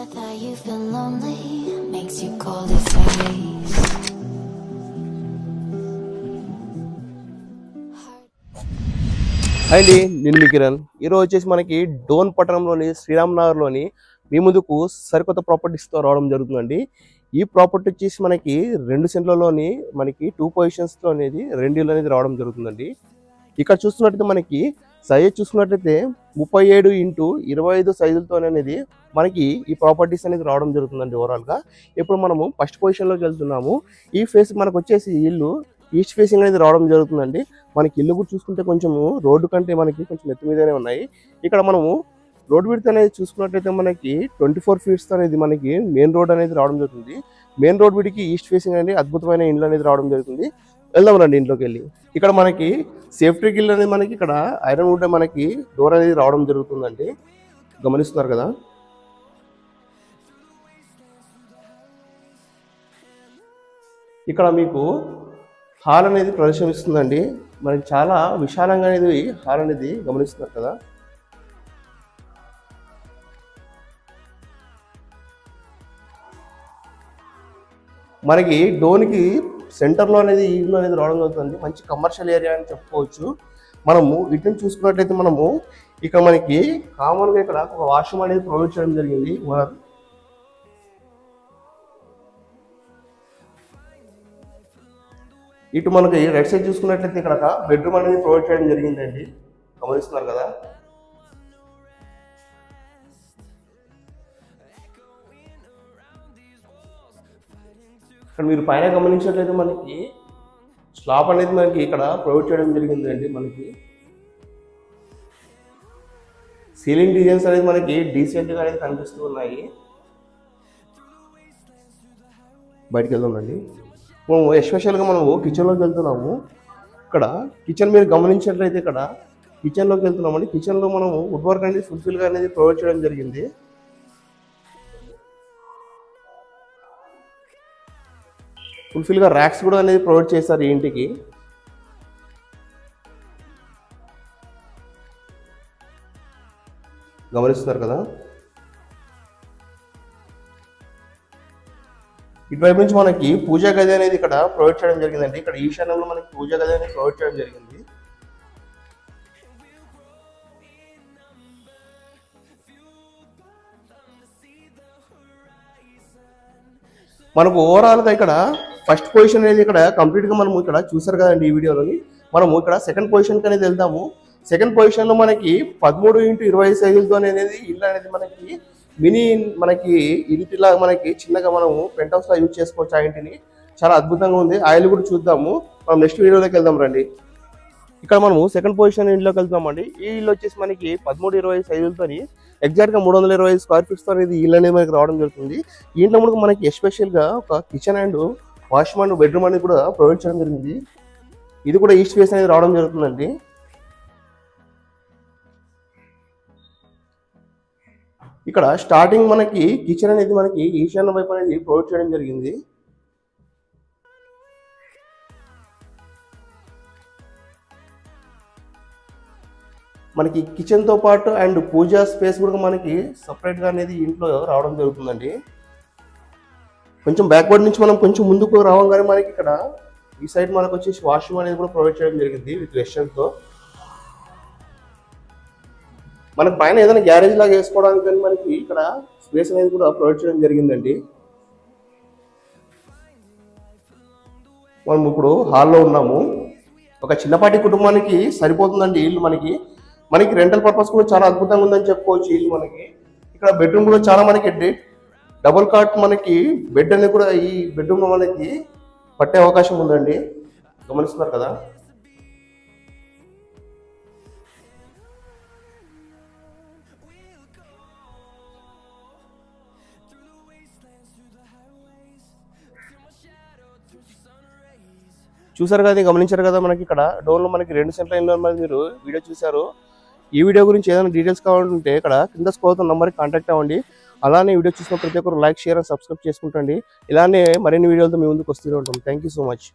thought you feel lonely, makes you cold as ice. Hi అండి, నేను మీ కిరణ్. ఈరోజు వచ్చేసి మనకి డోన్ పట్టణంలోని శ్రీరామ్ నగర్లోని మీ ముందుకు సరికొత్త ప్రాపర్టీస్తో రావడం జరుగుతుందండి. ఈ ప్రాపర్టీ వచ్చేసి మనకి 2 సెంట్లలోని మనకి 2 పొజిషన్స్లో అనేది 2 ఇళ్ళు అనేది రావడం జరుగుతుందండి. ఇక్కడ చూస్తున్నట్టయితే మనకి సైజ్ చూసుకున్నట్లయితే 37x25 సైజులతో అనేది మనకి ఈ ప్రాపర్టీస్ అనేది రావడం జరుగుతుందండి. ఓవరాల్గా ఇప్పుడు మనము ఫస్ట్ పొజిషన్లోకి వెళ్తున్నాము. ఈ ఫేస్ మనకు వచ్చేసి ఇల్లు ఈస్ట్ ఫేసింగ్ అనేది రావడం జరుగుతుందండి. మనకి ఇల్లు కూడా చూసుకుంటే కొంచెము రోడ్డు కంటే మనకి కొంచెం ఎత్తు మీదనే ఉన్నాయి. ఇక్కడ మనము రోడ్ విడ్త్ అనేది చూసుకున్నట్లయితే మనకి 24 ఫీట్స్ అనేది మనకి మెయిన్ రోడ్ అనేది రావడం జరుగుతుంది. మెయిన్ రోడ్ విడికి ఈస్ట్ ఫేసింగ్ అనేది అద్భుతమైన ఇల్లు అనేది రావడం జరుగుతుంది. వెళ్దాం రండి ఇంట్లోకి వెళ్ళి. ఇక్కడ మనకి సేఫ్టీ గిల్ అనేది మనకి ఇక్కడ ఐరన్ వుడ్ మనకి డోర్ అనేది రావడం జరుగుతుందండి. గమనిస్తున్నారు కదా. ఇక్కడ మీకు హాల్ అనేది ప్రదర్శనమిస్తుందండి. మనకి చాలా విశాలంగా అనేది హాల్ అనేది గమనిస్తున్నారు కదా. మనకి డోన్కి సెంటర్లో అనేది ఇల్లు అనేది రావడం జరుగుతుంది. మంచి కమర్షియల్ ఏరియా అని చెప్పుకోవచ్చు. మనము వీటిని చూసుకున్నట్లయితే మనము ఇక్కడ మనకి కామన్గా ఇక్కడ ఒక వాష్రూమ్ అనేది ప్రొవైడ్ చేయడం జరిగింది. ఇటు మనకి రైట్ సైడ్ చూసుకున్నట్లయితే ఇక్కడ ఒక బెడ్రూమ్ అనేది ప్రొవైడ్ చేయడం జరిగిందండి. గమనిస్తున్నారు కదా. ఇక్కడ మీరు పైన గమనించినట్లయితే మనకి స్లాబ్ అనేది మనకి ఇక్కడ ప్రొవైడ్ చేయడం జరిగిందండి. మనకి సీలింగ్ డిజైన్స్ అనేది మనకి డీసెంట్గా అనేది కనిపిస్తూ ఉన్నాయి. బయటికి వెళ్దామండి. మనము ఎస్పెషల్గా మనము కిచెన్లోకి వెళ్తున్నాము. ఇక్కడ కిచెన్ మీరు గమనించినట్లయితే ఇక్కడ కిచెన్లోకి వెళ్తున్నామండి. కిచెన్లో మనము వుడ్ వర్క్ అనేది ఫుల్ఫిల్గా అనేది ప్రొవైడ్ చేయడం జరిగింది. ఫుల్ఫిల్గా ర్యాక్స్ కూడా అనేది ప్రొవైడ్ చేశారు ఈ ఇంటికి. గమనిస్తున్నారు కదా. ఇటువైపు నుంచి మనకి పూజా గది అనేది ఇక్కడ ప్రొవైడ్ చేయడం జరిగిందండి. ఇక్కడ ఈశాన్యంలో మనకి పూజా గది అనేది ప్రొవైడ్ చేయడం జరిగింది. మనకు ఓవరాల్గా ఇక్కడ ఫస్ట్ పొజిషన్ అనేది ఇక్కడ కంప్లీట్గా మనము ఇక్కడ చూసారు కదండి ఈ వీడియోలోని. మనము ఇక్కడ సెకండ్ పొజిషన్కి అనేది వెళ్దాము. సెకండ్ పొజిషన్లో మనకి 13x20 సైజులతో అనేది ఇల్లు అనేది మనకి మినీ మనకి ఇంటిలాగా మనకి చిన్నగా మనము పెంట్ హౌస్లా యూజ్ చేసుకోవచ్చు. ఆ ఇంటిని చాలా అద్భుతంగా ఉంది. ఆ ఇల్లు కూడా చూద్దాము. మనం నెక్స్ట్ వీడియోలోకి వెళ్దాం రండి. ఇక్కడ మనము సెకండ్ పొజిషన్ ఇంట్లోకి వెళ్తామండి. ఈ ఇల్లు వచ్చేసి మనకి 13x20 సైజులతో ఎగ్జాక్ట్గా 325 స్క్వేర్ ఫీట్స్తో అనేది ఇల్లు అనేది మనకి రావడం జరుగుతుంది. ఈ ఇంట్లో మనకు మనకి ఎస్పెషల్గా ఒక kitchen and washroom and bedroom అనేది కూడా ప్రొవైడ్ చేయడం జరిగింది. ఇది కూడా ఈస్ట్ ఫేస్ అనేది రావడం జరుగుతుందండి. ఇక్కడ స్టార్టింగ్ మనకి కిచెన్ అనేది మనకి ఈశాన్య వైపు అనేది ప్రొవైడ్ చేయడం జరిగింది. మనకి కిచెన్తో పాటు అండ్ పూజా స్పేస్ కూడా మనకి సపరేట్గా అనేది ఇంట్లో రావడం జరుగుతుందండి. కొంచెం బ్యాక్వర్డ్ నుంచి మనం కొంచెం ముందుకు రావగానే మనకి ఇక్కడ ఈ సైడ్ మనకు వచ్చేసి వాష్రూమ్ అనేది కూడా ప్రొవైడ్ చేయడం జరిగింది విత్ వెస్టర్న్తో. మనకి పైన ఏదైనా గ్యారేజ్ లాగా వేసుకోవడానికి కానీ మనకి ఇక్కడ స్పేస్ అనేది కూడా ప్రొవైడ్ చేయడం జరిగిందండి. మనం ఇప్పుడు హాల్లో ఉన్నాము. ఒక చిన్నపాటి కుటుంబానికి సరిపోతుందండి ఇల్లు. మనకి రెంటల్ పర్పస్ కూడా చాలా అద్భుతంగా ఉందని చెప్పుకోవచ్చు ఇల్లు. మనకి ఇక్కడ బెడ్రూమ్ కూడా చాలా మనకి డబుల్ కాట్ మనకి బెడ్ అనేది కూడా ఈ బెడ్రూమ్లో మనకి పట్టే అవకాశం ఉందండి. గమనిస్తున్నారు కదా. చూసారు కదా, గమనించారు కదా. మనకి ఇక్కడ డోర్లో మనకి 2 సెంట్ల ఇల్లు మీరు వీడియో చూసారు. ఈ వీడియో గురించి ఏదైనా డీటెయిల్స్ కావాలంటే ఇక్కడ కింద స్క్రోల్ అవుతున్న నంబర్కి కాంటాక్ట్ అవ్వండి. అలానే వీడియో చూసిన ప్రతి ఒక్కరు లైక్, షేర్ అండ్ సబ్స్క్రైబ్ చేసుకుంటండి. ఇలానే మరిన్ని వీడియోలతో మీ ముందుకు వస్తూనే ఉంటాం. Thank you so much.